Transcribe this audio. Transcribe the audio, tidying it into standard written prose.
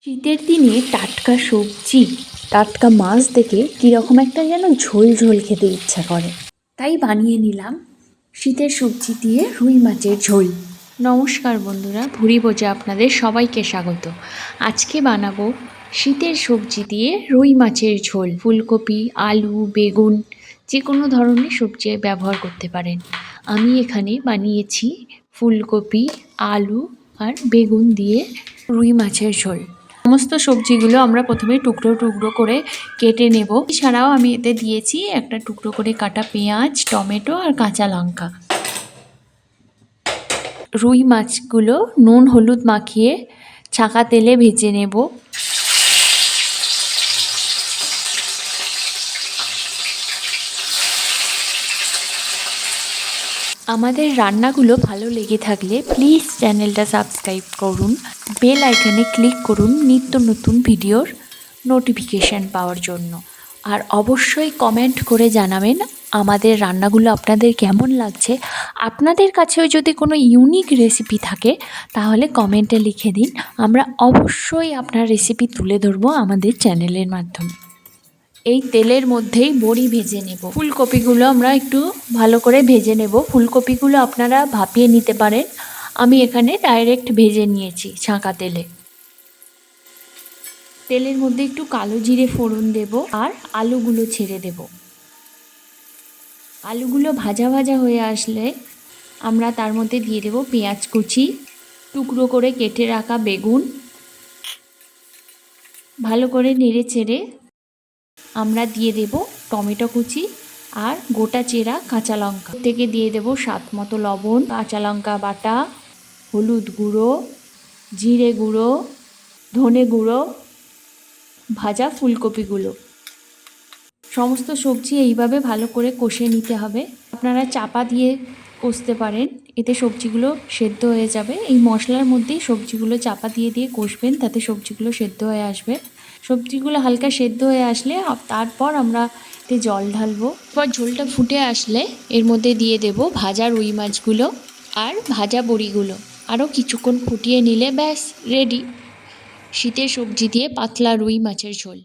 শীতের দিনে টাটকা সবজি, টাটকা মাছ দেখে কীরকম একটা যেন ঝোল ঝোল খেতে ইচ্ছা করে। তাই বানিয়ে নিলাম শীতের সবজি দিয়ে রুই মাছের ঝোল। নমস্কার বন্ধুরা, ভুরি ভোজে আপনাদের সবাইকে স্বাগত। আজকে বানাবো শীতের সবজি দিয়ে রুই মাছের ঝোল। ফুলকপি, আলু, বেগুন যে কোনো ধরনের সবজি ব্যবহার করতে পারেন। আমি এখানে বানিয়েছি ফুলকপি, আলু আর বেগুন দিয়ে রুই মাছের ঝোল। সমস্ত সবজিগুলো আমরা প্রথমে টুকরো টুকরো করে কেটে নেব। এছাড়াও আমি এতে দিয়েছি একটা টুকরো করে কাটা পেঁয়াজ, টমেটো আর কাঁচা লঙ্কা। রুই মাছগুলো নুন হলুদ মাখিয়ে ছাঁকা তেলে ভেজে নেব। আমাদের রান্নাগুলো ভালো লেগে থাকলে প্লিজ চ্যানেলটা সাবস্ক্রাইব করুন, বেল আইকনে ক্লিক করুন নিত্য নতুন ভিডিওর নোটিফিকেশান পাওয়ার জন্য। আর অবশ্যই কমেন্ট করে জানাবেন আমাদের রান্নাগুলো আপনাদের কেমন লাগছে। আপনাদের কাছেও যদি কোনো ইউনিক রেসিপি থাকে তাহলে কমেন্টে লিখে দিন, আমরা অবশ্যই আপনার রেসিপি তুলে ধরবো আমাদের চ্যানেলের মাধ্যমে। এই তেলের মধ্যেই বড়ি ভেজে নেব। ফুলকপিগুলো আমরা একটু ভালো করে ভেজে নেব। ফুলকপিগুলো আপনারা ভাপিয়ে নিতে পারেন, আমি এখানে ডাইরেক্ট ভেজে নিয়েছি ছাঁকা তেলে। তেলের মধ্যে একটু কালো জিরে ফোড়ন দেব আর আলুগুলো ছেড়ে দেব। আলুগুলো ভাজা ভাজা হয়ে আসলে আমরা তার মধ্যে দিয়ে দেব পেঁয়াজ কুচি, টুকরো করে কেটে রাখা বেগুন। ভালো করে নেড়ে চেড়ে আমরা দিয়ে দেব টমেটো কুচি আর গোটা চেরা কাঁচা লঙ্কা। থেকে দিয়ে দেব স্বাদ মতো লবণ, কাঁচা লঙ্কা বাটা, হলুদ গুঁড়ো, জিরে গুঁড়ো, ধনে গুঁড়ো, ভাজা ফুলকপিগুলো। সমস্ত সবজি এইভাবে ভালো করে কষে নিতে হবে। আপনারা চাপা দিয়ে কষতে পারেন, এতে সবজিগুলো সেদ্ধ হয়ে যাবে। এই মশলার মধ্যেই সবজিগুলো চাপা দিয়ে দিয়ে কষবেন, তাতে সবজিগুলো সেদ্ধ হয়ে আসবে। সবজিগুলো হালকা সেদ্ধ হয়ে আসলে তারপর আমরা এতে জল ঢালবো। এরপর ঝোলটা ফুটে আসলে এর মধ্যে দিয়ে দেব ভাজা রুই মাছগুলো আর ভাজা বড়িগুলো। আরও কিছুক্ষণ ফুটিয়ে নিলে ব্যাস রেডি শীতের সবজি দিয়ে পাতলা রুই মাছের ঝোল।